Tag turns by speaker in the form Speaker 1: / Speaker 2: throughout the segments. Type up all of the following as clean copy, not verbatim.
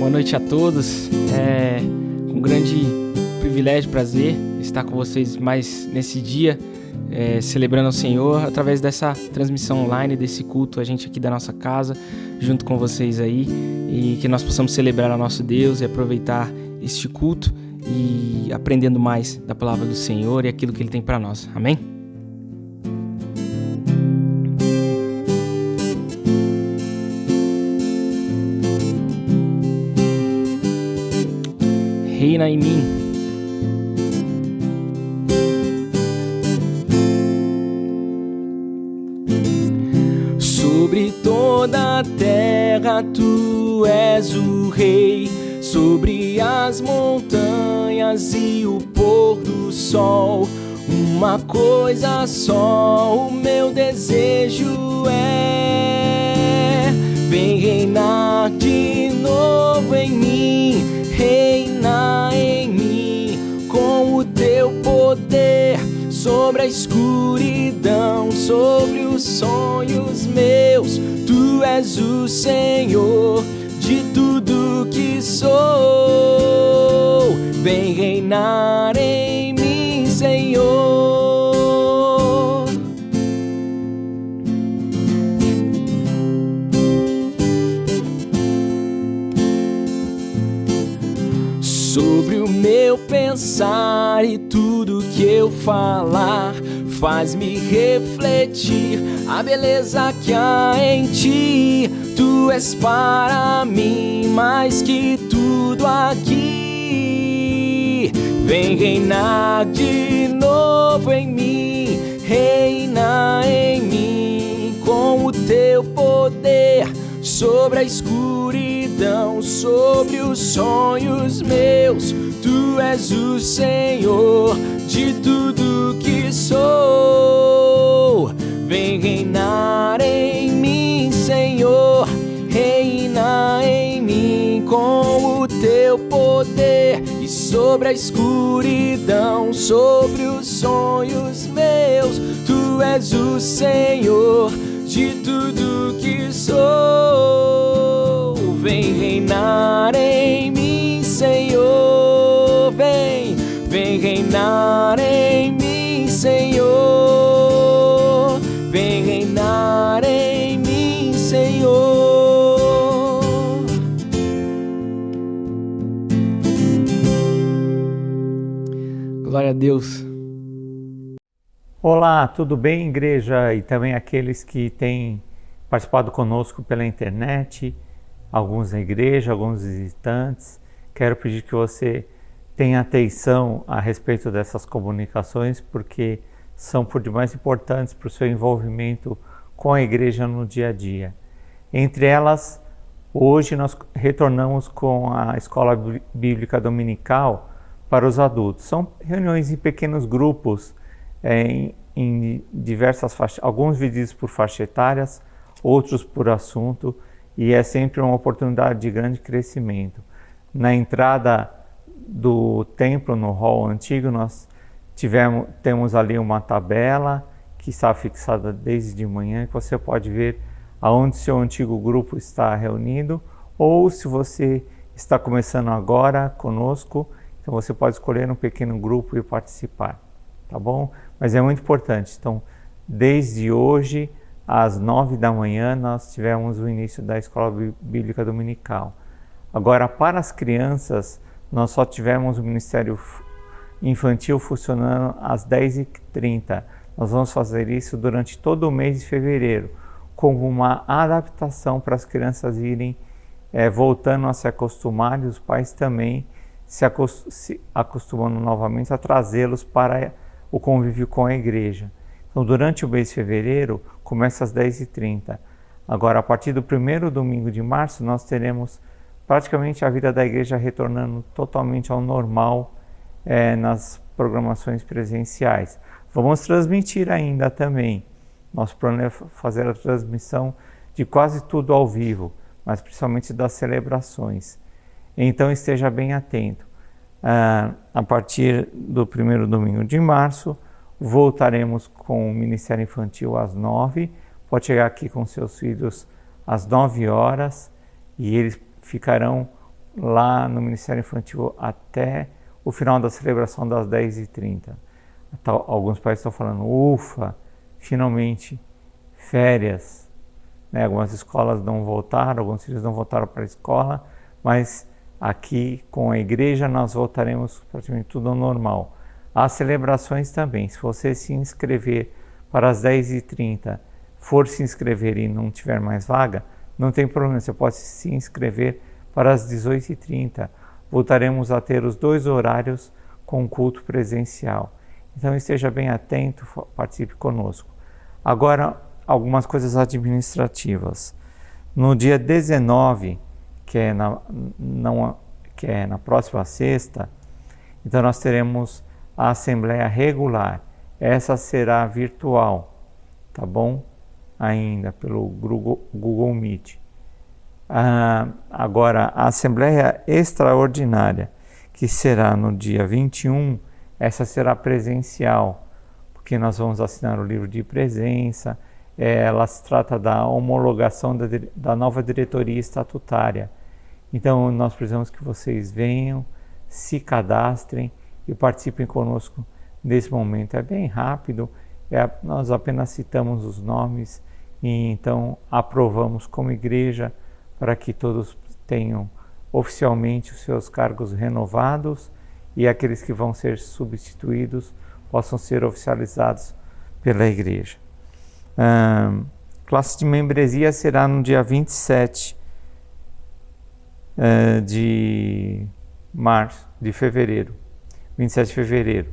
Speaker 1: Boa noite a todos. É um grande privilégio, prazer estar com vocês mais nesse dia, celebrando ao Senhor através dessa transmissão online, desse culto, a gente aqui da nossa casa, junto com vocês aí, e que nós possamos celebrar ao nosso Deus e aproveitar este culto e aprendendo mais da palavra do Senhor e aquilo que Ele tem para nós. Amém? Reina em mim. Sobre toda a terra tu és o rei, sobre as montanhas e o pôr do sol. Uma coisa só o meu desejo é: vem reinar de novo em mim, reina em mim com o teu poder sobre a escuridão, sobre os sonhos meus. Tu és o Senhor de tudo que sou. Vem reinar em mim, Senhor. Sobre o meu pensar e tudo que eu falar, faz-me refletir a beleza que há em ti. Tu és para mim mais que tudo aqui. Vem reinar de novo em mim, reina em mim com o teu poder sobre a escuridão, sobre os sonhos meus. Tu és o Senhor de tudo que sou. Vem reinar em mim, Senhor, reina em mim com o teu poder e sobre a escuridão, sobre os sonhos meus. Tu és o Senhor de tudo que sou. Vem reinar em mim, Senhor, vem reinar em mim, Senhor, vem reinar em mim, Senhor. Glória a Deus.
Speaker 2: Olá, tudo bem, igreja? E também aqueles que têm participado conosco pela internet, alguns na igreja, alguns visitantes. Quero pedir que você tenha atenção a respeito dessas comunicações, porque são por demais importantes para o seu envolvimento com a igreja no dia a dia. Entre elas, hoje nós retornamos com a Escola Bíblica Dominical para os adultos. São reuniões em pequenos grupos, em diversas faixas, alguns divididos por faixa etárias, outros por assunto, e é sempre uma oportunidade de grande crescimento. Na entrada do templo, no hall antigo, nós temos ali uma tabela que está fixada desde de manhã, que você pode ver aonde seu antigo grupo está reunido, ou se você está começando agora conosco, então você pode escolher um pequeno grupo e participar, tá bom? Mas é muito importante. Então, desde hoje, às 9 da manhã, nós tivemos o início da Escola Bíblica Dominical. Agora, para as crianças, nós só tivemos o Ministério Infantil funcionando às 10h30. Nós vamos fazer isso durante todo o mês de fevereiro, como uma adaptação para as crianças irem voltando a se acostumar, e os pais também se acostumando novamente a trazê-los para o convívio com a igreja. Então, durante o mês de fevereiro, começa às 10h30. Agora, a partir do primeiro domingo de março, nós teremos praticamente a vida da igreja retornando totalmente ao normal nas programações presenciais. Vamos transmitir ainda também. Nosso plano é fazer a transmissão de quase tudo ao vivo, mas principalmente das celebrações. Então esteja bem atento. A partir do primeiro domingo de março, voltaremos com o Ministério Infantil às 9h. Pode chegar aqui com seus filhos às 9 horas e eles ficarão lá no Ministério Infantil até o final da celebração das 10h30. Alguns pais estão falando, ufa, finalmente férias. Né? Algumas escolas não voltaram, alguns filhos não voltaram para a escola, mas aqui com a igreja nós voltaremos praticamente tudo ao normal. As celebrações também, se você se inscrever para as 10h30, for se inscrever e não tiver mais vaga, não tem problema, você pode se inscrever para as 18h30. Voltaremos a ter os 2 horários com culto presencial. Então esteja bem atento, participe conosco. Agora, algumas coisas administrativas. No dia 19, que é na próxima sexta, então nós teremos a Assembleia Regular. Essa será virtual, tá bom? Ainda pelo Google Meet. Agora, a Assembleia Extraordinária, que será no dia 21, essa será presencial, porque nós vamos assinar o livro de presença. Ela se trata da homologação da nova diretoria estatutária. Então, nós precisamos que vocês venham, se cadastrem e participem conosco nesse momento. É bem rápido, nós apenas citamos os nomes e então aprovamos como igreja para que todos tenham oficialmente os seus cargos renovados e aqueles que vão ser substituídos possam ser oficializados pela igreja. Classe de membresia será no dia 27 de fevereiro. 27 de fevereiro.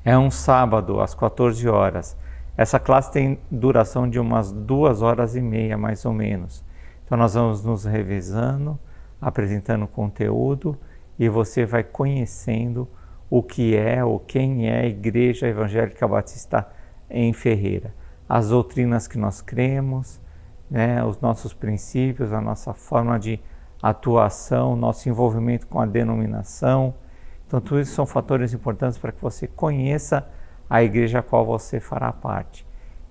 Speaker 2: É um sábado, às 14 horas. Essa classe tem duração de umas 2h30, mais ou menos. Então nós vamos nos revezando, apresentando conteúdo e você vai conhecendo o que é ou quem é a Igreja Evangélica Batista em Ferreira. As doutrinas que nós cremos, né, os nossos princípios, a nossa forma de atuação, nosso envolvimento com a denominação. Então tudo isso são fatores importantes para que você conheça a igreja a qual você fará parte.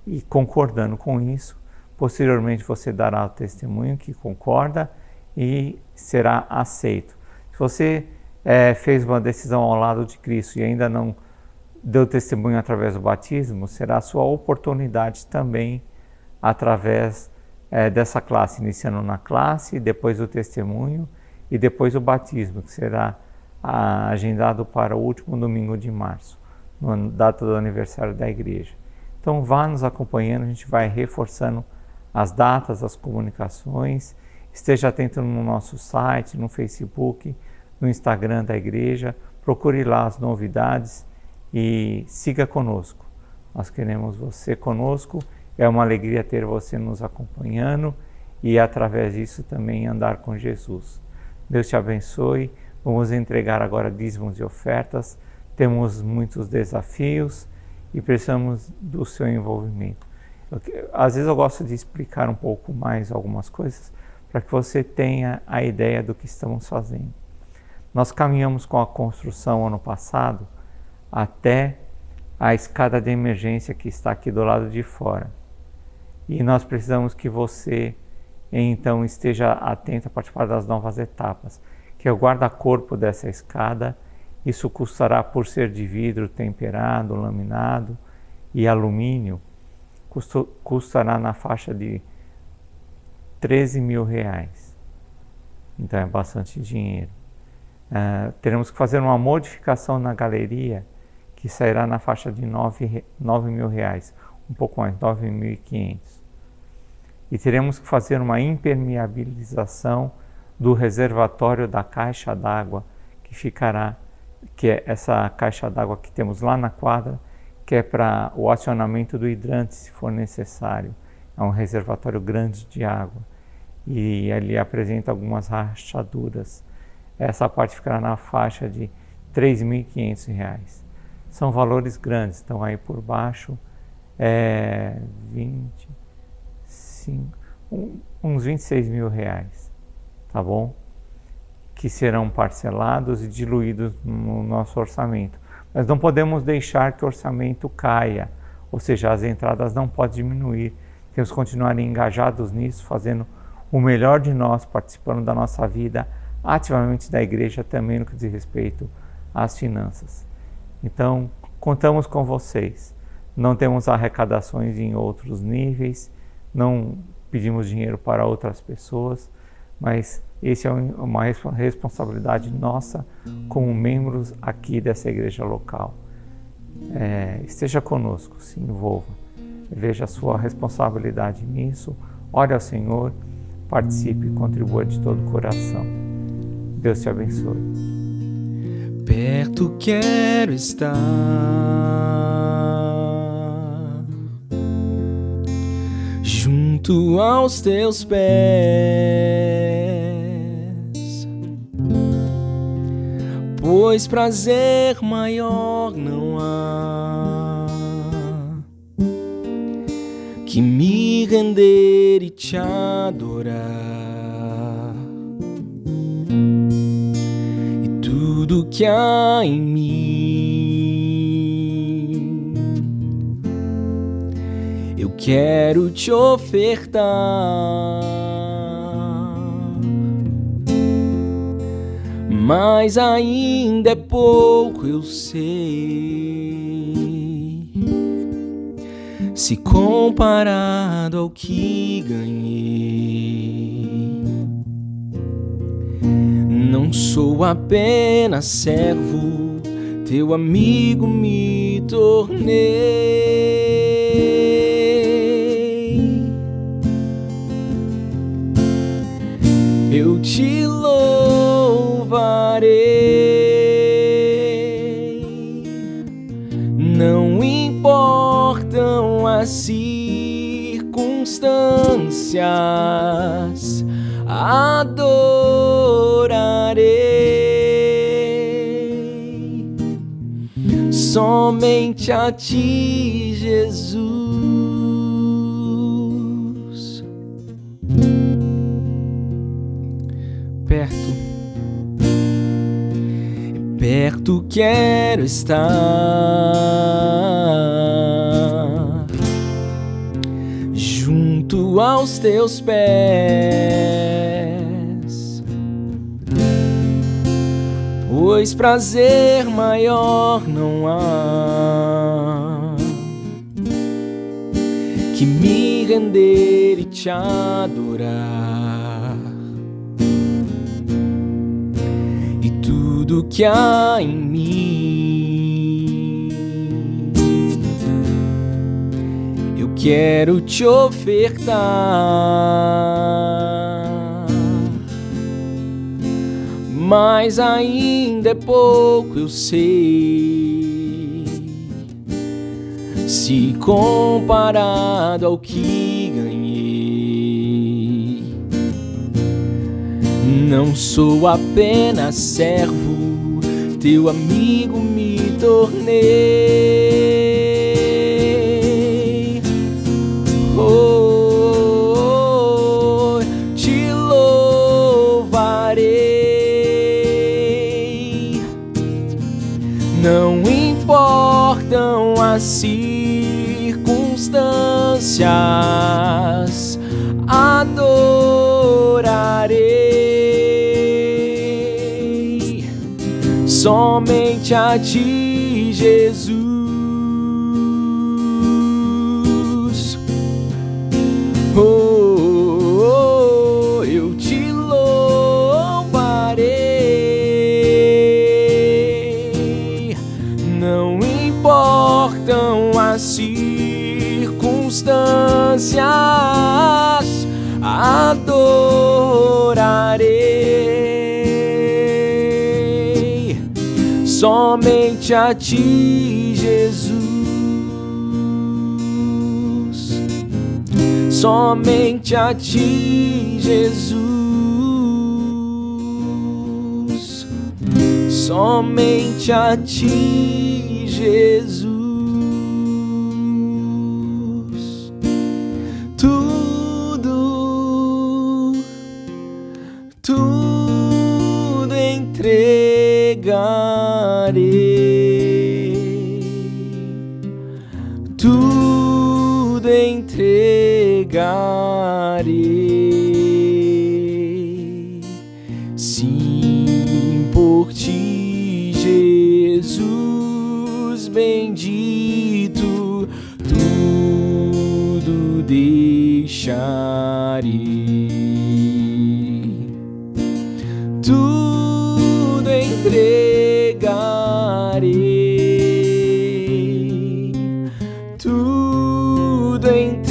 Speaker 2: E concordando com isso, posteriormente você dará o testemunho que concorda e será aceito. Se você fez uma decisão ao lado de Cristo e ainda não deu testemunho através do batismo, será a sua oportunidade também através dessa classe, iniciando na classe, depois o testemunho e depois o batismo, que será agendado para o último domingo de março, na data do aniversário da igreja. Então vá nos acompanhando, a gente vai reforçando as datas, as comunicações. Esteja atento no nosso site, no Facebook, no Instagram da igreja, procure lá as novidades e siga conosco. Nós queremos você conosco, é uma alegria ter você nos acompanhando e através disso também andar com Jesus. Deus te abençoe, vamos entregar agora dízimos e ofertas, temos muitos desafios e precisamos do seu envolvimento. Às vezes eu gosto de explicar um pouco mais algumas coisas para que você tenha a ideia do que estamos fazendo. Nós caminhamos com a construção ano passado até a escada de emergência que está aqui do lado de fora. E nós precisamos que você então esteja atento a participar das novas etapas, que é o guarda-corpo dessa escada. Isso custará, por ser de vidro temperado, laminado e alumínio, custará na faixa de R$13.000. Então é bastante dinheiro. Teremos que fazer uma modificação na galeria que sairá na faixa de R$9.000, um pouco mais, 9.500. E teremos que fazer uma impermeabilização do reservatório da caixa d'água que é essa caixa d'água que temos lá na quadra, que é para o acionamento do hidrante, se for necessário. É um reservatório grande de água e ali apresenta algumas rachaduras. Essa parte ficará na faixa de R$3.500. São valores grandes, estão aí por baixo, uns R$26.000, tá bom? Que serão parcelados e diluídos no nosso orçamento. Mas não podemos deixar que o orçamento caia, ou seja, as entradas não podem diminuir. Temos que continuar engajados nisso, fazendo o melhor de nós, participando da nossa vida ativamente da igreja também no que diz respeito às finanças. Então, contamos com vocês. Não temos arrecadações em outros níveis, não pedimos dinheiro para outras pessoas, mas esse é uma responsabilidade nossa como membros aqui dessa igreja local. Esteja conosco, se envolva, veja a sua responsabilidade nisso, ore ao Senhor, participe e contribua de todo o coração. Deus te abençoe.
Speaker 1: Perto quero estar, junto aos teus pés, pois prazer maior não há que me render e te adorar. Tudo que há em mim eu quero te ofertar, mas ainda é pouco, eu sei, se comparado ao que ganhei. Não sou apenas servo, teu amigo me tornei. Eu te louvarei, não importam as circunstâncias, adorarei somente a ti, Jesus. Perto quero estar, junto aos teus pés, pois prazer maior não há que me render e te adorar. E tudo que há em mim eu quero te ofertar, mas ainda é pouco, eu sei, se comparado ao que ganhei. Não sou apenas servo, teu amigo me tornei. Te louvarei, não importam as circunstâncias, adorarei somente a ti, Jesus. Eu te louvarei, não importam as circunstâncias, adorarei somente a ti, Jesus. Somente a ti, Jesus. Somente a ti, Jesus. Tudo entregarei, tudo entregarei, sim. deixarei, tudo entregarei, tudo entregarei,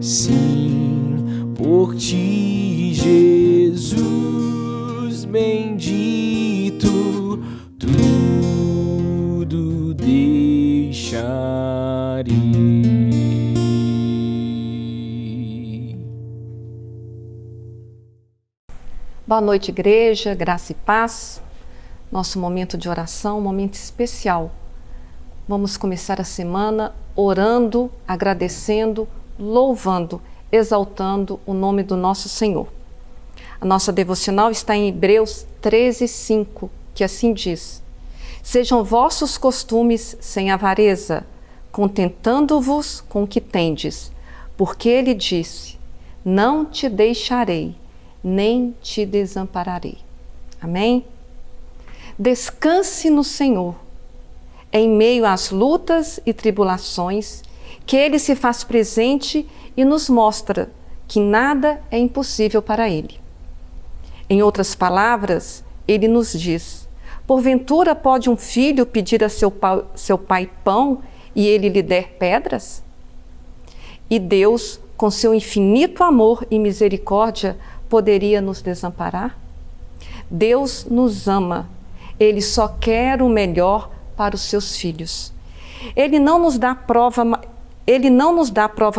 Speaker 1: sim, por ti, Jesus bendito, tudo deixarei.
Speaker 3: Boa noite, igreja, graça e paz. Nosso momento de oração, um momento especial. Vamos começar a semana orando, agradecendo, louvando, exaltando o nome do nosso Senhor. A nossa devocional está em Hebreus 13:5, que assim diz: sejam vossos costumes sem avareza, contentando-vos com o que tendes, porque ele disse: não te deixarei, nem te desampararei. Amém? Descanse no Senhor, em meio às lutas e tribulações, que Ele se faz presente e nos mostra que nada é impossível para Ele. Em outras palavras, Ele nos diz: porventura pode um filho pedir a seu pai pão e ele lhe der pedras? E Deus, com seu infinito amor e misericórdia, poderia nos desamparar? Deus nos ama. Ele só quer o melhor para os seus filhos. Ele não nos dá prova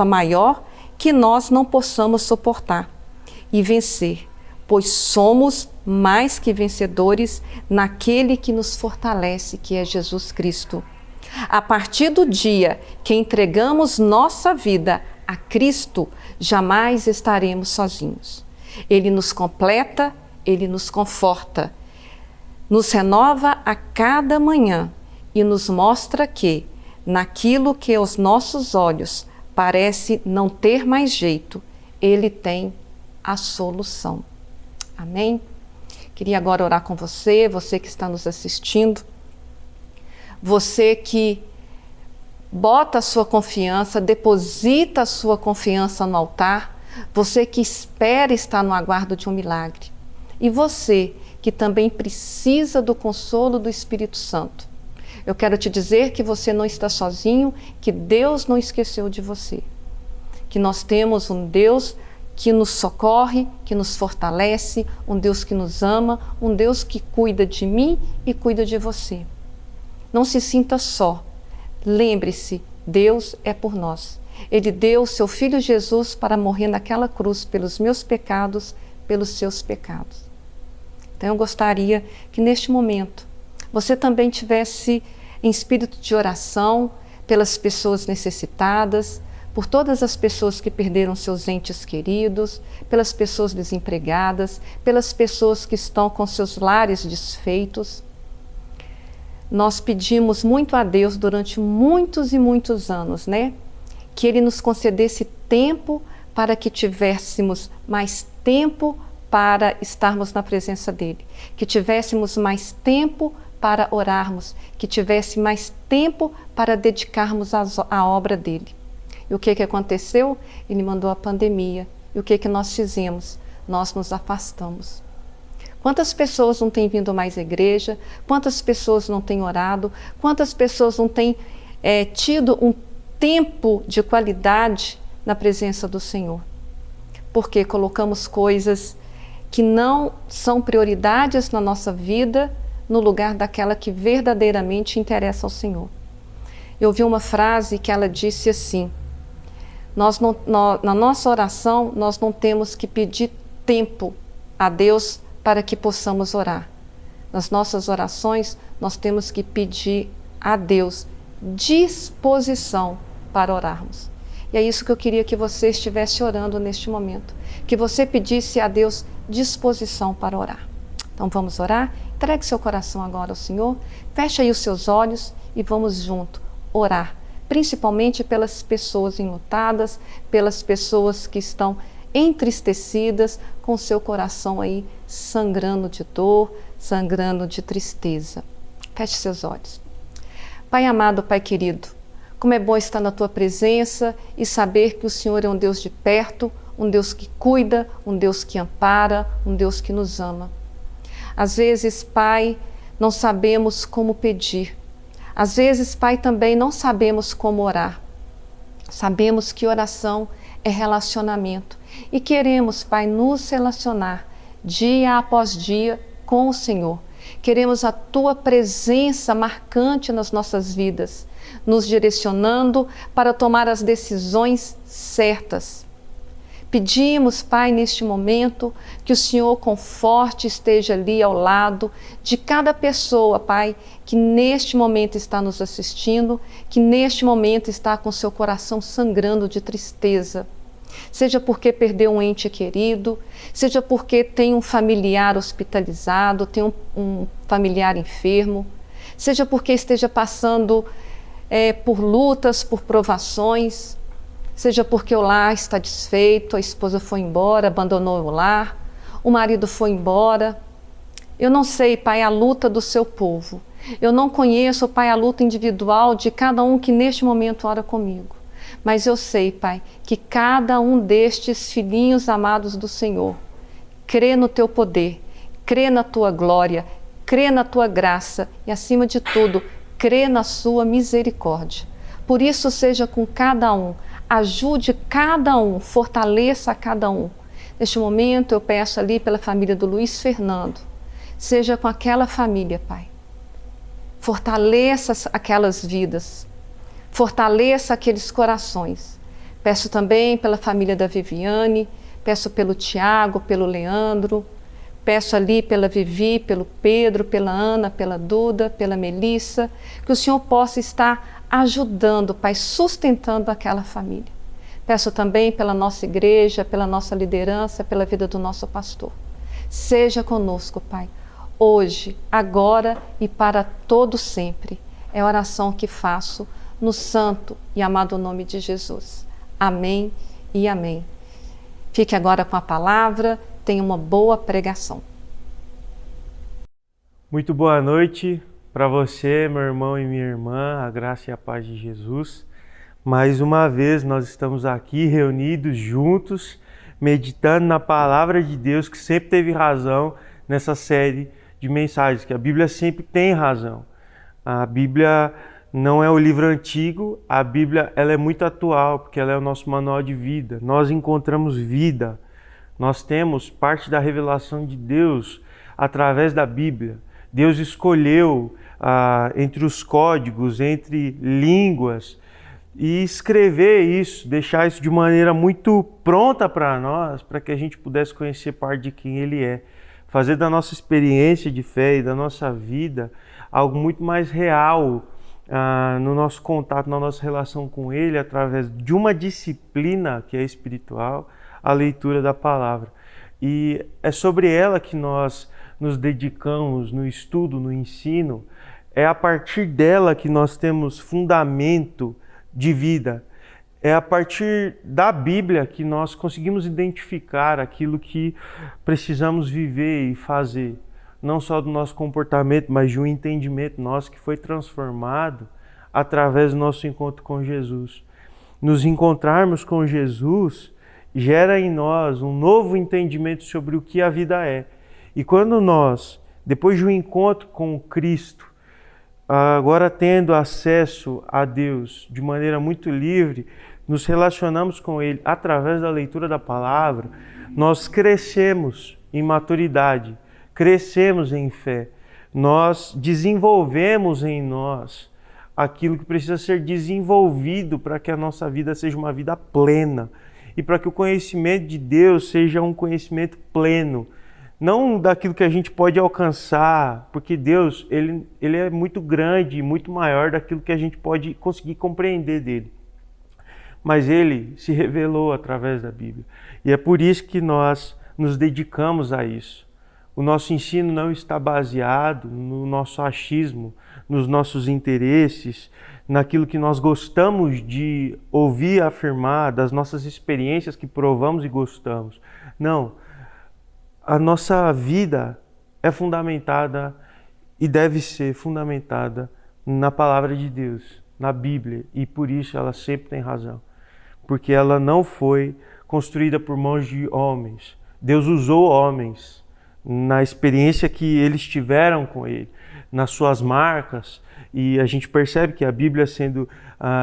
Speaker 3: maior que nós não possamos suportar e vencer, pois somos mais que vencedores naquele que nos fortalece, que é Jesus Cristo. A partir do dia que entregamos nossa vida a Cristo, jamais estaremos sozinhos. Ele nos completa, Ele nos conforta, nos renova a cada manhã e nos mostra que, naquilo que aos nossos olhos parece não ter mais jeito, Ele tem a solução. Amém? Queria agora orar com você, você que está nos assistindo, você que bota a sua confiança, deposita a sua confiança no altar, você que espera estar no aguardo de um milagre, e você que também precisa do consolo do Espírito Santo. Eu quero te dizer que você não está sozinho, que Deus não esqueceu de você, que nós temos um Deus que nos socorre, que nos fortalece, um Deus que nos ama, um Deus que cuida de mim e cuida de você. Não se sinta só. Lembre-se, Deus é por nós. Ele deu o seu Filho Jesus para morrer naquela cruz pelos meus pecados, pelos seus pecados. Então eu gostaria que neste momento você também tivesse em espírito de oração pelas pessoas necessitadas, por todas as pessoas que perderam seus entes queridos, pelas pessoas desempregadas, pelas pessoas que estão com seus lares desfeitos. Nós pedimos muito a Deus durante muitos e muitos anos, né? Que Ele nos concedesse tempo para que tivéssemos mais tempo para estarmos na presença dEle, que tivéssemos mais tempo para orarmos, que tivesse mais tempo para dedicarmos à obra dEle. E o que aconteceu? Ele mandou a pandemia. E o que nós fizemos? Nós nos afastamos. Quantas pessoas não têm vindo mais à igreja? Quantas pessoas não têm orado? Quantas pessoas não têm tido um tempo de qualidade na presença do Senhor? Porque colocamos coisas que não são prioridades na nossa vida no lugar daquela que verdadeiramente interessa ao Senhor. Eu ouvi uma frase que ela disse assim: na nossa oração, nós não temos que pedir tempo a Deus para que possamos orar. Nas nossas orações, nós temos que pedir a Deus disposição para orarmos. E é isso que eu queria que você estivesse orando neste momento, que você pedisse a Deus disposição para orar. Então vamos orar? Entregue seu coração agora ao Senhor, feche aí os seus olhos e vamos junto orar, principalmente pelas pessoas enlutadas, pelas pessoas que estão entristecidas, com seu coração aí sangrando de dor, sangrando de tristeza. Feche seus olhos. Pai amado, Pai querido, como é bom estar na Tua presença e saber que o Senhor é um Deus de perto, um Deus que cuida, um Deus que ampara, um Deus que nos ama. Às vezes, Pai, não sabemos como pedir. Às vezes, Pai, também não sabemos como orar. Sabemos que oração é relacionamento e queremos, Pai, nos relacionar dia após dia com o Senhor. Queremos a Tua presença marcante nas nossas vidas, nos direcionando para tomar as decisões certas. Pedimos, Pai, neste momento, que o Senhor conforte, esteja ali ao lado de cada pessoa, Pai, que neste momento está nos assistindo, que neste momento está com seu coração sangrando de tristeza. Seja porque perdeu um ente querido, seja porque tem um familiar hospitalizado, tem um familiar enfermo, seja porque esteja passando por lutas, por provações, seja porque o lar está desfeito, a esposa foi embora, abandonou o lar, o marido foi embora. Eu não sei, Pai, a luta do seu povo. Eu não conheço, Pai, a luta individual de cada um que neste momento ora comigo. Mas eu sei, Pai, que cada um destes filhinhos amados do Senhor crê no Teu poder, crê na Tua glória, crê na Tua graça e, acima de tudo, crê na Sua misericórdia. Por isso, seja com cada um, ajude cada um, fortaleça cada um. Neste momento, eu peço ali pela família do Luiz Fernando, seja com aquela família, Pai. Fortaleça aquelas vidas, fortaleça aqueles corações. Peço também pela família da Viviane, peço pelo Tiago, pelo Leandro, peço ali pela Vivi, pelo Pedro, pela Ana, pela Duda, pela Melissa, que o Senhor possa estar ajudando, Pai, sustentando aquela família. Peço também pela nossa igreja, pela nossa liderança, pela vida do nosso pastor. Seja conosco, Pai, hoje, agora e para todo sempre. É a oração que faço no santo e amado nome de Jesus. Amém e amém. Fique agora com a palavra, tenha uma boa pregação.
Speaker 4: Muito boa noite para você, meu irmão e minha irmã, a graça e a paz de Jesus. Mais uma vez nós estamos aqui reunidos juntos, meditando na palavra de Deus, que sempre teve razão nessa série de mensagens, que a Bíblia sempre tem razão. A Bíblia não é o livro antigo, a Bíblia ela é muito atual, porque ela é o nosso manual de vida. Nós encontramos vida, nós temos parte da revelação de Deus através da Bíblia. Deus escolheu entre os códigos, entre línguas, e escrever isso, deixar isso de maneira muito pronta para nós, para que a gente pudesse conhecer parte de quem Ele é. Fazer da nossa experiência de fé e da nossa vida algo muito mais real no nosso contato, na nossa relação com Ele, através de uma disciplina que é espiritual, a leitura da palavra. E é sobre ela que nós nos dedicamos no estudo, no ensino. É a partir dela que nós temos fundamento de vida. É a partir da Bíblia que nós conseguimos identificar aquilo que precisamos viver e fazer. Não só do nosso comportamento, mas de um entendimento nosso que foi transformado através do nosso encontro com Jesus. Nos encontrarmos com Jesus gera em nós um novo entendimento sobre o que a vida é. E quando nós, depois de um encontro com Cristo, agora tendo acesso a Deus de maneira muito livre, nos relacionamos com Ele através da leitura da palavra, nós crescemos em maturidade, crescemos em fé, nós desenvolvemos em nós aquilo que precisa ser desenvolvido para que a nossa vida seja uma vida plena e para que o conhecimento de Deus seja um conhecimento pleno, não daquilo que a gente pode alcançar, porque Deus ele é muito grande e muito maior daquilo que a gente pode conseguir compreender dele. Mas Ele se revelou através da Bíblia. E é por isso que nós nos dedicamos a isso. O nosso ensino não está baseado no nosso achismo, nos nossos interesses, naquilo que nós gostamos de ouvir afirmar, das nossas experiências que provamos e gostamos. Não. A nossa vida é fundamentada e deve ser fundamentada na palavra de Deus, na Bíblia, e por isso ela sempre tem razão, porque ela não foi construída por mãos de homens. Deus usou homens na experiência que eles tiveram com ele, nas suas marcas, e a gente percebe que a Bíblia, sendo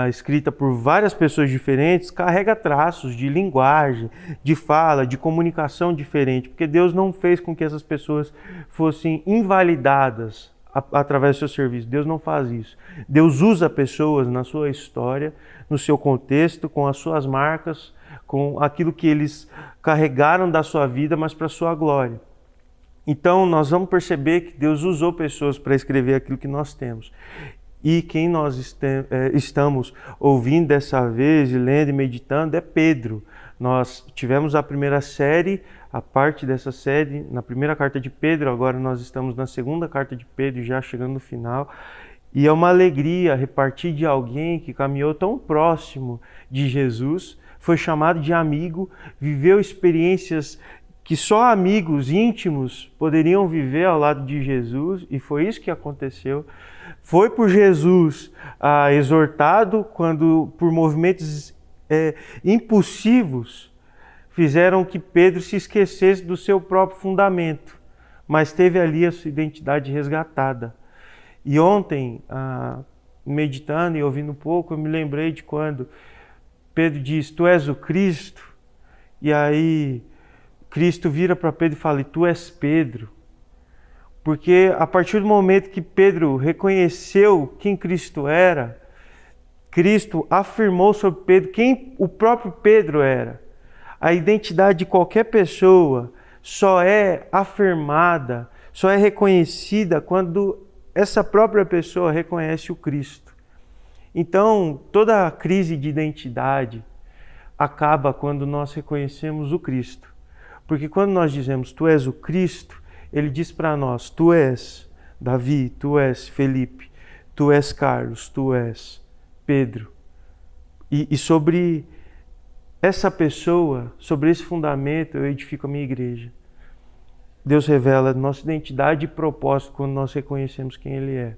Speaker 4: escrita por várias pessoas diferentes, carrega traços de linguagem, de fala, de comunicação diferente, porque Deus não fez com que essas pessoas fossem invalidadas através do seu serviço. Deus não faz isso. Deus usa pessoas na sua história, no seu contexto, com as suas marcas, com aquilo que eles carregaram da sua vida, mas para a sua glória. Então, nós vamos perceber que Deus usou pessoas para escrever aquilo que nós temos. E quem nós estamos ouvindo dessa vez, e lendo e meditando, é Pedro. Nós tivemos a primeira série, a parte dessa série, na primeira carta de Pedro, agora nós estamos na segunda carta de Pedro, já chegando no final. E é uma alegria repartir de alguém que caminhou tão próximo de Jesus, foi chamado de amigo, viveu experiências que só amigos íntimos poderiam viver ao lado de Jesus, e foi isso que aconteceu. Foi por Jesus exortado quando, por movimentos impulsivos, fizeram que Pedro se esquecesse do seu próprio fundamento, mas teve ali a sua identidade resgatada. E ontem, meditando e ouvindo um pouco, eu me lembrei de quando Pedro diz: "Tu és o Cristo", e aí Cristo vira para Pedro e fala: "E tu és Pedro". Porque a partir do momento que Pedro reconheceu quem Cristo era, Cristo afirmou sobre Pedro quem o próprio Pedro era. A identidade de qualquer pessoa só é afirmada, só é reconhecida quando essa própria pessoa reconhece o Cristo. Então, toda a crise de identidade acaba quando nós reconhecemos o Cristo. Porque quando nós dizemos "tu és o Cristo", ele diz para nós: "Tu és Davi, tu és Felipe, tu és Carlos, tu és Pedro". E sobre essa pessoa, sobre esse fundamento, eu edifico a minha igreja. Deus revela a nossa identidade e propósito quando nós reconhecemos quem Ele é.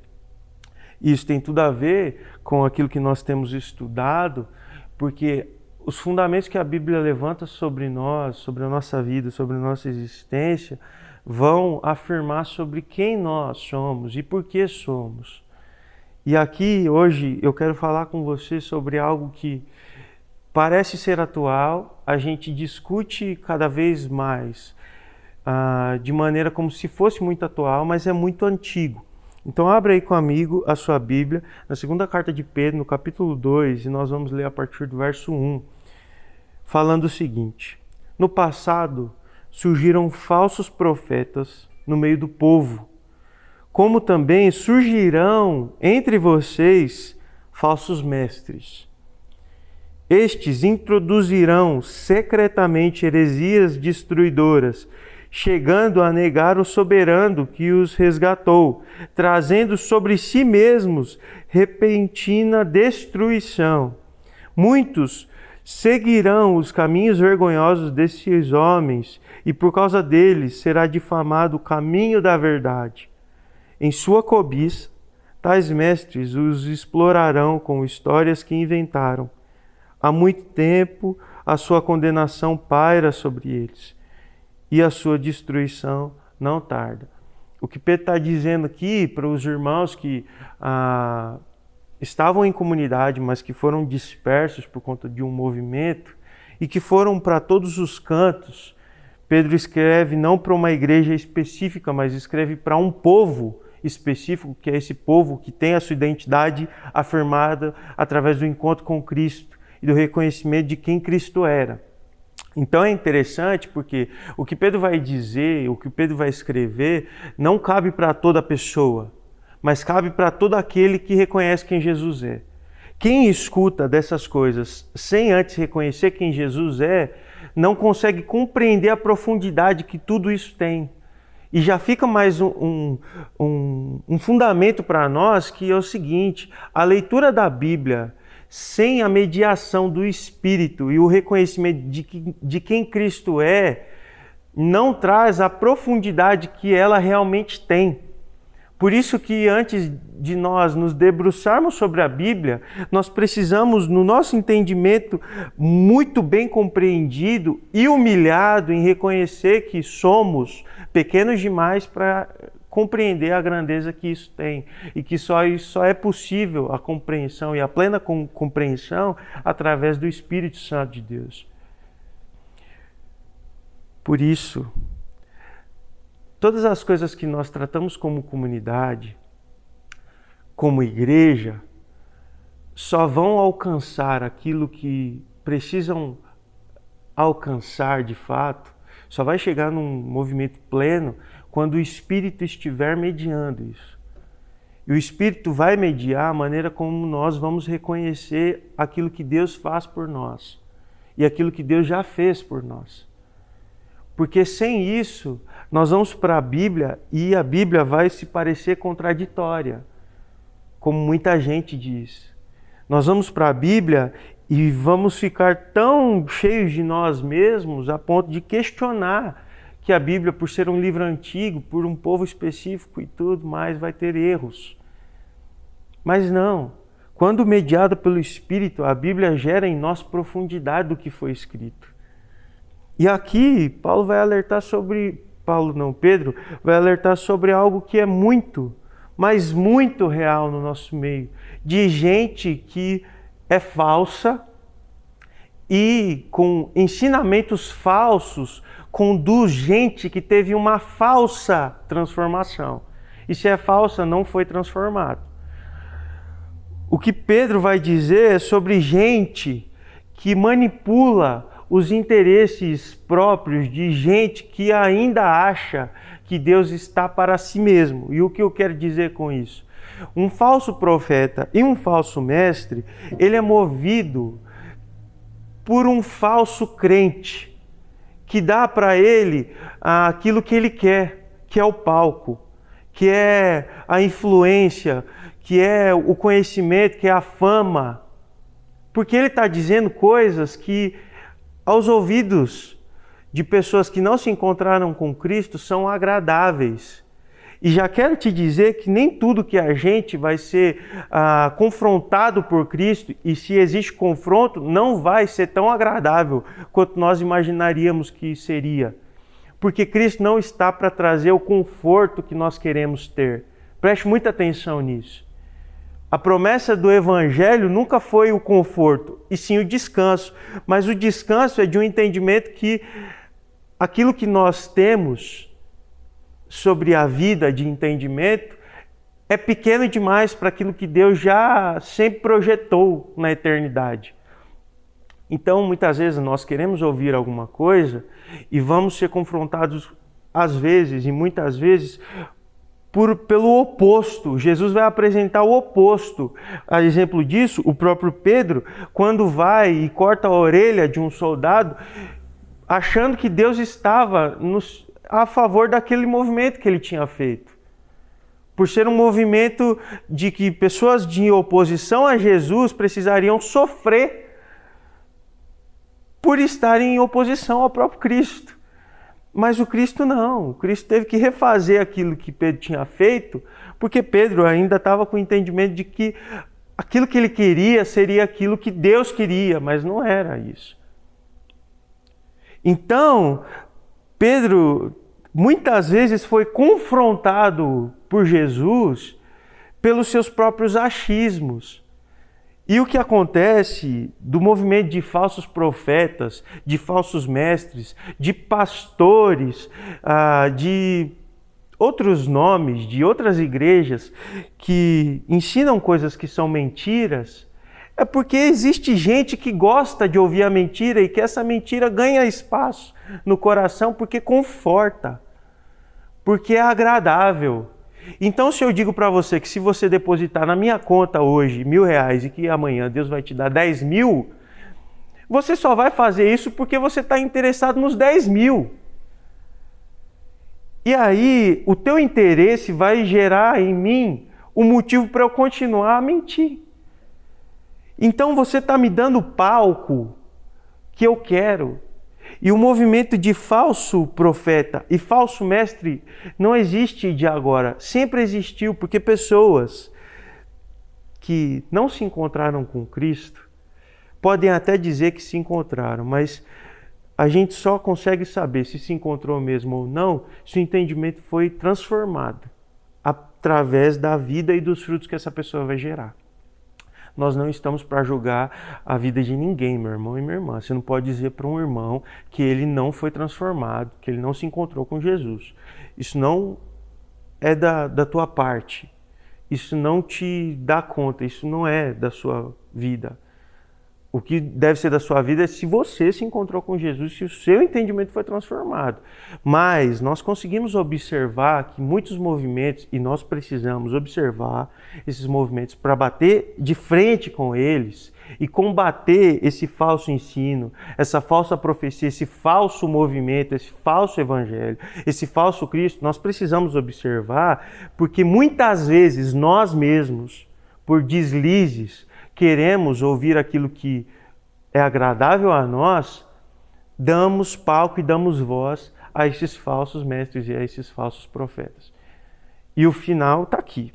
Speaker 4: Isso tem tudo a ver com aquilo que nós temos estudado, porque os fundamentos que a Bíblia levanta sobre nós, sobre a nossa vida, sobre a nossa existência, vão afirmar sobre quem nós somos e por que somos. E aqui, hoje, eu quero falar com você sobre algo que parece ser atual, a gente discute cada vez mais, de maneira como se fosse muito atual, mas é muito antigo. Então abra aí comigo a sua Bíblia, na segunda carta de Pedro, no capítulo 2, e nós vamos ler a partir do verso 1, falando o seguinte: "No passado surgiram falsos profetas no meio do povo, como também surgirão entre vocês falsos mestres. Estes introduzirão secretamente heresias destruidoras, chegando a negar o soberano que os resgatou, trazendo sobre si mesmos repentina destruição. Muitos seguirão os caminhos vergonhosos desses homens, e por causa deles será difamado o caminho da verdade. Em sua cobiça, tais mestres os explorarão com histórias que inventaram. Há muito tempo a sua condenação paira sobre eles, e a sua destruição não tarda." O que Pedro está dizendo aqui para os irmãos que estavam em comunidade, mas que foram dispersos por conta de um movimento e que foram para todos os cantos, Pedro escreve não para uma igreja específica, mas escreve para um povo específico, que é esse povo que tem a sua identidade afirmada através do encontro com Cristo e do reconhecimento de quem Cristo era. Então é interessante porque o que Pedro vai dizer, o que Pedro vai escrever, não cabe para toda pessoa, mas cabe para todo aquele que reconhece quem Jesus é. Quem escuta dessas coisas sem antes reconhecer quem Jesus é, não consegue compreender a profundidade que tudo isso tem. E já fica mais um fundamento para nós, que é o seguinte: a leitura da Bíblia sem a mediação do Espírito e o reconhecimento de quem Cristo é, não traz a profundidade que ela realmente tem. Por isso que antes de nós nos debruçarmos sobre a Bíblia, nós precisamos, no nosso entendimento muito bem compreendido e humilhado em reconhecer que somos pequenos demais para compreender a grandeza que isso tem e que só é possível a compreensão e a plena compreensão através do Espírito Santo de Deus. Por isso, todas as coisas que nós tratamos como comunidade, como igreja, só vão alcançar aquilo que precisam alcançar de fato, só vai chegar num movimento pleno quando o Espírito estiver mediando isso. E o Espírito vai mediar a maneira como nós vamos reconhecer aquilo que Deus faz por nós e aquilo que Deus já fez por nós. Porque sem isso, nós vamos para a Bíblia e a Bíblia vai se parecer contraditória, como muita gente diz. Nós vamos para a Bíblia e vamos ficar tão cheios de nós mesmos a ponto de questionar que a Bíblia, por ser um livro antigo, por um povo específico e tudo mais, vai ter erros. Mas não. Quando mediada pelo Espírito, a Bíblia gera em nós profundidade do que foi escrito. E aqui, Pedro vai alertar sobre algo que é muito, mas muito real no nosso meio. De gente que é falsa e com ensinamentos falsos conduz gente que teve uma falsa transformação. E se é falsa, não foi transformado. O que Pedro vai dizer é sobre gente que manipula os interesses próprios de gente que ainda acha que Deus está para si mesmo. E o que eu quero dizer com isso? Um falso profeta e um falso mestre, ele é movido por um falso crente, que dá para ele aquilo que ele quer, que é o palco, que é a influência, que é o conhecimento, que é a fama. Porque ele está dizendo coisas que aos ouvidos de pessoas que não se encontraram com Cristo são agradáveis. E já quero te dizer que nem tudo que a gente vai ser confrontado por Cristo, e se existe confronto, não vai ser tão agradável quanto nós imaginaríamos que seria. Porque Cristo não está para trazer o conforto que nós queremos ter. Preste muita atenção nisso. A promessa do Evangelho nunca foi o conforto, e sim o descanso. Mas o descanso é de um entendimento que aquilo que nós temos sobre a vida de entendimento é pequeno demais para aquilo que Deus já sempre projetou na eternidade. Então, muitas vezes nós queremos ouvir alguma coisa e vamos ser confrontados, às vezes e muitas vezes, pelo oposto. Jesus vai apresentar o oposto. A exemplo disso, o próprio Pedro, quando vai e corta a orelha de um soldado, achando que Deus estava a favor daquele movimento que ele tinha feito. Por ser um movimento de que pessoas de oposição a Jesus precisariam sofrer por estarem em oposição ao próprio Cristo. Mas o Cristo não. O Cristo teve que refazer aquilo que Pedro tinha feito, porque Pedro ainda estava com o entendimento de que aquilo que ele queria seria aquilo que Deus queria, mas não era isso. Então, Pedro muitas vezes foi confrontado por Jesus pelos seus próprios achismos. E o que acontece do movimento de falsos profetas, de falsos mestres, de pastores, de outros nomes, de outras igrejas que ensinam coisas que são mentiras, é porque existe gente que gosta de ouvir a mentira e que essa mentira ganha espaço no coração porque conforta, porque é agradável. Então, se eu digo para você que se você depositar na minha conta hoje R$1.000 e que amanhã Deus vai te dar 10.000, você só vai fazer isso porque você está interessado nos 10.000. E aí, o teu interesse vai gerar em mim o motivo para eu continuar a mentir. Então, você está me dando o palco que eu quero. E o movimento de falso profeta e falso mestre não existe de agora, sempre existiu, porque pessoas que não se encontraram com Cristo podem até dizer que se encontraram, mas a gente só consegue saber se encontrou mesmo ou não se o entendimento foi transformado através da vida e dos frutos que essa pessoa vai gerar. Nós não estamos para julgar a vida de ninguém, meu irmão e minha irmã. Você não pode dizer para um irmão que ele não foi transformado, que ele não se encontrou com Jesus. Isso não é da tua parte. Isso não te dá conta, isso não é da sua vida. O que deve ser da sua vida é se você se encontrou com Jesus, se o seu entendimento foi transformado. Mas nós conseguimos observar que muitos movimentos, e nós precisamos observar esses movimentos para bater de frente com eles e combater esse falso ensino, essa falsa profecia, esse falso movimento, esse falso evangelho, esse falso Cristo. Nós precisamos observar porque muitas vezes nós mesmos, por deslizes, queremos ouvir aquilo que é agradável a nós, damos palco e damos voz a esses falsos mestres e a esses falsos profetas. E o final está aqui,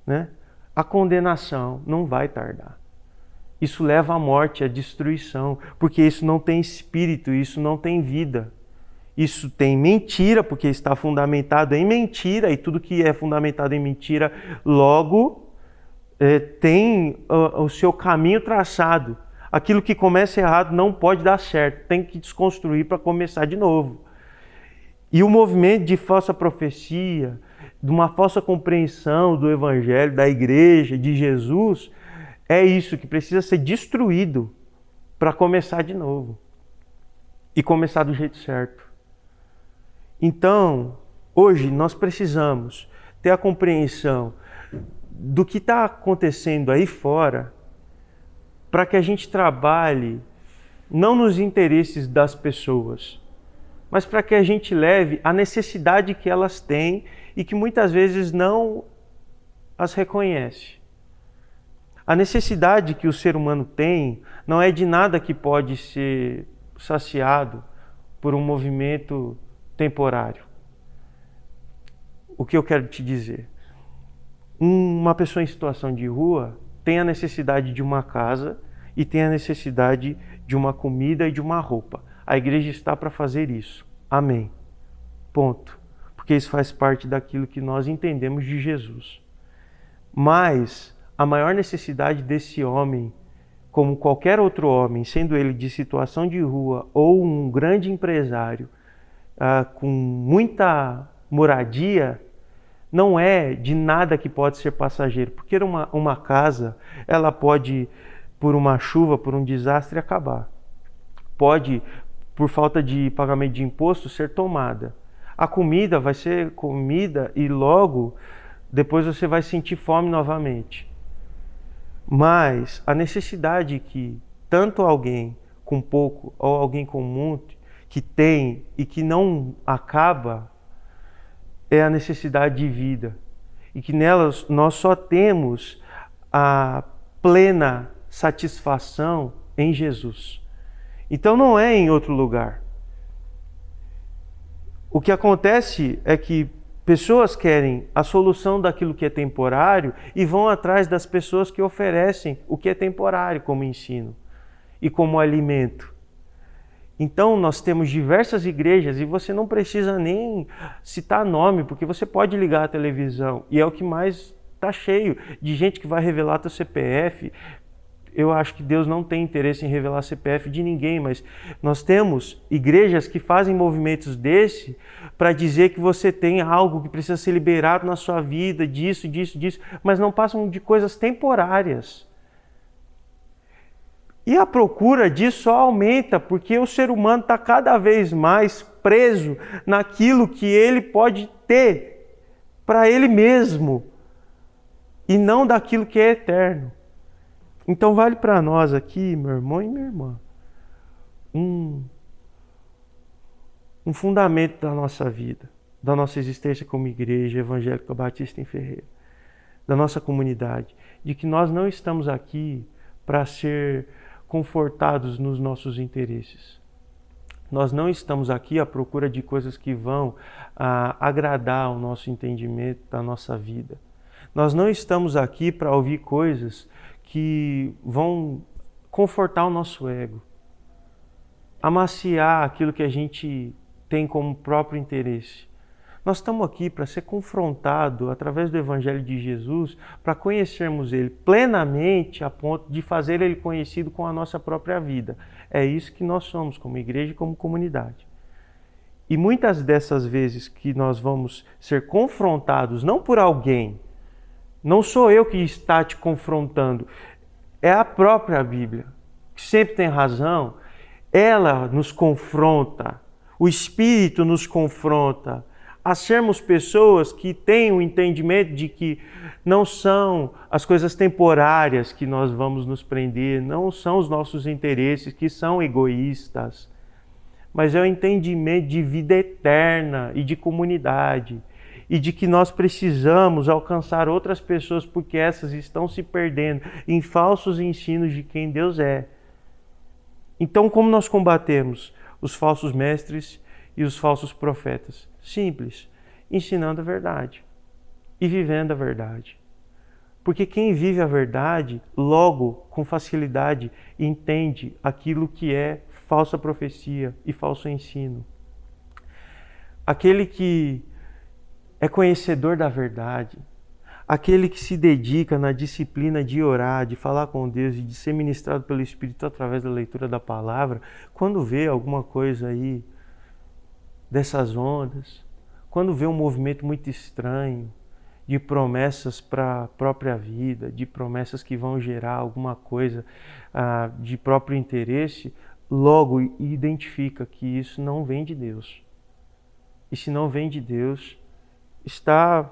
Speaker 4: né? A condenação não vai tardar. Isso leva à morte, à destruição, porque isso não tem espírito, isso não tem vida. Isso tem mentira, porque está fundamentado em mentira, e tudo que é fundamentado em mentira, logo tem o seu caminho traçado. Aquilo que começa errado não pode dar certo, tem que desconstruir para começar de novo. E o movimento de falsa profecia, de uma falsa compreensão do Evangelho, da igreja, de Jesus, é isso que precisa ser destruído para começar de novo. E começar do jeito certo. Então, hoje nós precisamos ter a compreensão do que está acontecendo aí fora, para que a gente trabalhe não nos interesses das pessoas, mas para que a gente leve a necessidade que elas têm e que muitas vezes não as reconhece. A necessidade que o ser humano tem não é de nada que pode ser saciado por um movimento temporário. O que eu quero te dizer? Uma pessoa em situação de rua tem a necessidade de uma casa e tem a necessidade de uma comida e de uma roupa. A igreja está para fazer isso. Amém. Ponto. Porque isso faz parte daquilo que nós entendemos de Jesus. Mas a maior necessidade desse homem, como qualquer outro homem, sendo ele de situação de rua ou um grande empresário com muita moradia, não é de nada que pode ser passageiro, porque uma casa, ela pode, por uma chuva, por um desastre, acabar. Pode, por falta de pagamento de imposto, ser tomada. A comida vai ser comida e logo depois você vai sentir fome novamente. Mas a necessidade que tanto alguém com pouco ou alguém com muito, que tem e que não acaba, é a necessidade de vida. E que nelas nós só temos a plena satisfação em Jesus. Então não é em outro lugar. O que acontece é que pessoas querem a solução daquilo que é temporário e vão atrás das pessoas que oferecem o que é temporário como ensino e como alimento. Então nós temos diversas igrejas e você não precisa nem citar nome, porque você pode ligar a televisão e é o que mais está cheio de gente que vai revelar teu CPF. Eu acho que Deus não tem interesse em revelar CPF de ninguém, mas nós temos igrejas que fazem movimentos desse para dizer que você tem algo que precisa ser liberado na sua vida, disso, mas não passam de coisas temporárias. E a procura disso só aumenta, porque o ser humano está cada vez mais preso naquilo que ele pode ter para ele mesmo e não daquilo que é eterno. Então vale para nós aqui, meu irmão e minha irmã, um fundamento da nossa vida, da nossa existência como igreja evangélica batista em Ferreira, da nossa comunidade, de que nós não estamos aqui para ser confortados nos nossos interesses. Nós não estamos aqui à procura de coisas que vão agradar o nosso entendimento da nossa vida. Nós não estamos aqui para ouvir coisas que vão confortar o nosso ego, amaciar aquilo que a gente tem como próprio interesse. Nós estamos aqui para ser confrontado através do Evangelho de Jesus, para conhecermos Ele plenamente a ponto de fazer Ele conhecido com a nossa própria vida. É isso que nós somos como igreja e como comunidade. E muitas dessas vezes que nós vamos ser confrontados, não por alguém, não sou eu que está te confrontando, é a própria Bíblia, que sempre tem razão, ela nos confronta, o Espírito nos confronta, a sermos pessoas que têm o entendimento de que não são as coisas temporárias que nós vamos nos prender, não são os nossos interesses que são egoístas, mas é o entendimento de vida eterna e de comunidade, e de que nós precisamos alcançar outras pessoas porque essas estão se perdendo em falsos ensinos de quem Deus é. Então, como nós combatemos os falsos mestres e os falsos profetas? Simples, ensinando a verdade e vivendo a verdade. Porque quem vive a verdade, logo, com facilidade, entende aquilo que é falsa profecia e falso ensino. Aquele que é conhecedor da verdade, aquele que se dedica na disciplina de orar, de falar com Deus e de ser ministrado pelo Espírito através da leitura da palavra, quando vê alguma coisa aí dessas ondas, quando vê um movimento muito estranho de promessas para a própria vida, de promessas que vão gerar alguma coisa de próprio interesse, logo identifica que isso não vem de Deus. E se não vem de Deus, está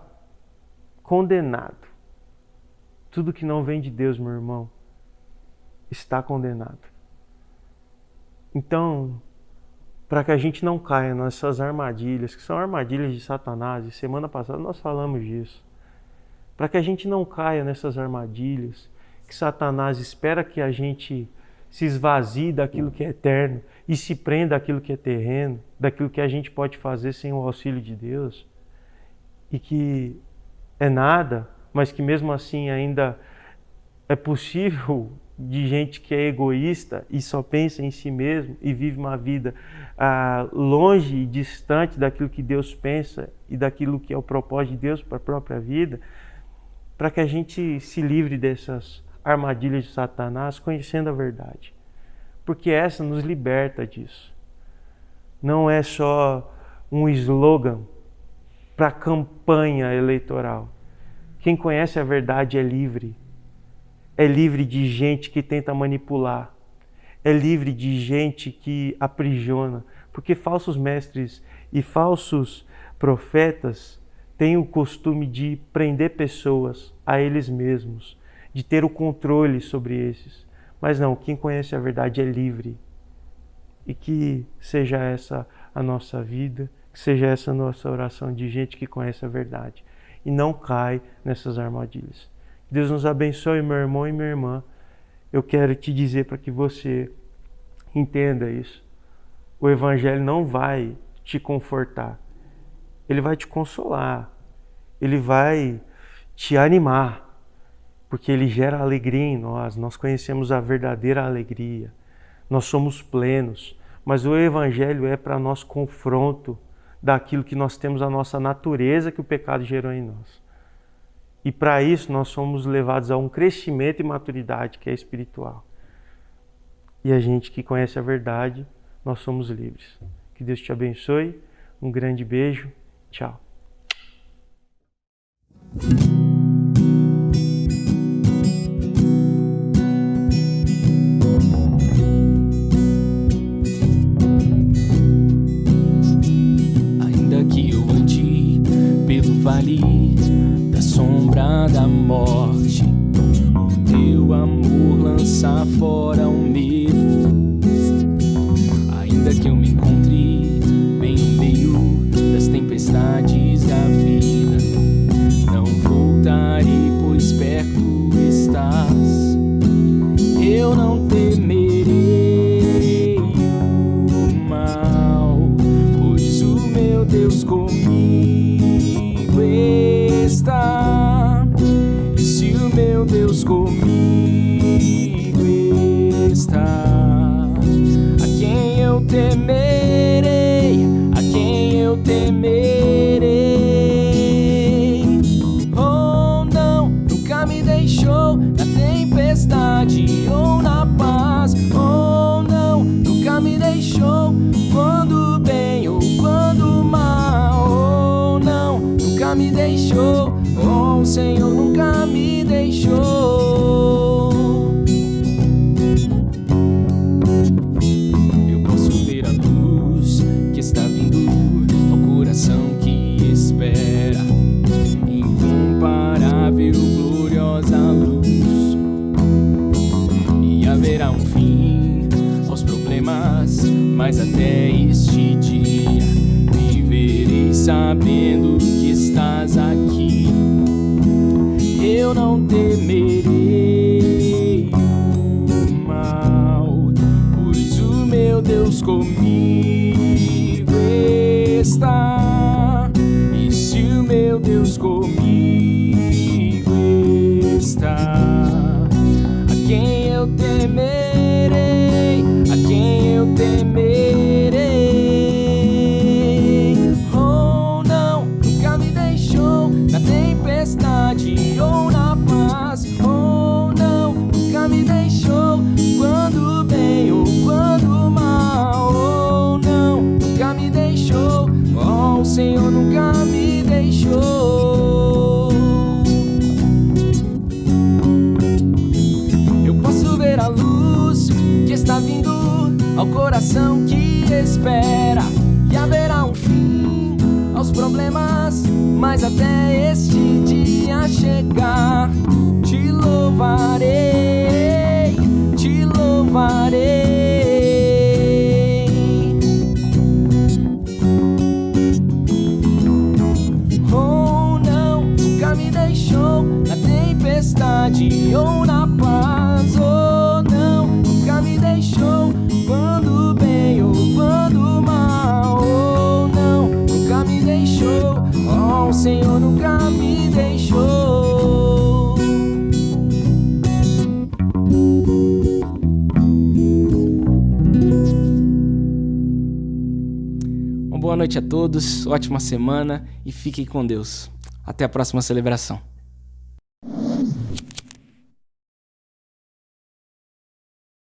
Speaker 4: condenado. Tudo que não vem de Deus, meu irmão, está condenado. Então, para que a gente não caia nessas armadilhas, que são armadilhas de Satanás, e semana passada nós falamos disso, para que a gente não caia nessas armadilhas, que Satanás espera que a gente se esvazie daquilo que é eterno e se prenda àquilo que é terreno, daquilo que a gente pode fazer sem o auxílio de Deus, e que é nada, mas que mesmo assim ainda é possível de gente que é egoísta e só pensa em si mesmo e vive uma vida longe e distante daquilo que Deus pensa e daquilo que é o propósito de Deus para a própria vida, para que a gente se livre dessas armadilhas de Satanás, conhecendo a verdade. Porque essa nos liberta disso. Não é só um slogan para a campanha eleitoral. Quem conhece a verdade é livre. É livre de gente que tenta manipular. É livre de gente que aprisiona. Porque falsos mestres e falsos profetas têm o costume de prender pessoas a eles mesmos, de ter o controle sobre esses. Mas não, quem conhece a verdade é livre. E que seja essa a nossa vida, que seja essa a nossa oração de gente que conhece a verdade e não cai nessas armadilhas. Deus nos abençoe, meu irmão e minha irmã. Eu quero te dizer para que você entenda isso. O Evangelho não vai te confortar. Ele vai te consolar. Ele vai te animar. Porque ele gera alegria em nós. Nós conhecemos a verdadeira alegria. Nós somos plenos. Mas o Evangelho é para nosso confronto daquilo que nós temos a nossa natureza que o pecado gerou em nós. E para isso nós somos levados a um crescimento e maturidade que é espiritual. E a gente que conhece a verdade, nós somos livres. Que Deus te abençoe. Um grande beijo. Tchau.
Speaker 1: Vale da sombra da morte, o teu amor lança fora o medo. Ainda que eu me encontre bem no meio das tempestades da vida, não vou está. A quem eu temerei, a quem eu temerei. Oh não, nunca me deixou na tempestade ou na paz. Oh não, nunca me deixou quando bem ou quando mal. Oh não, nunca me deixou. Oh, o Senhor nunca me deixou. Eu posso ver a luz que está vindo ao coração que espera. Incomparável, gloriosa luz. E haverá um fim aos problemas, mas até este dia viverei sabendo que estás aqui. Eu não temerei o mal, pois o meu Deus comigo está. E se o meu Deus comigo está, a quem eu temerei, a quem eu temerei. Oh não, nunca me deixou na tempestade ou na paz. Oh não, nunca me deixou quando bem ou quando mal. Oh não, nunca me deixou. Oh, o Senhor nunca me deixou. Eu posso ver a luz que está vindo ao coração que espera. E haverá um fim aos problemas, mas até este dia chegar, te louvarei, te louvarei. Oh não, nunca me deixou na tempestade ou na paz. Oh não, nunca me deixou quando bem ou quando mal. Oh não, nunca me deixou. Oh, o Senhor nunca me deixou. Uma boa noite a todos, ótima semana e fiquem com Deus. Até a próxima celebração.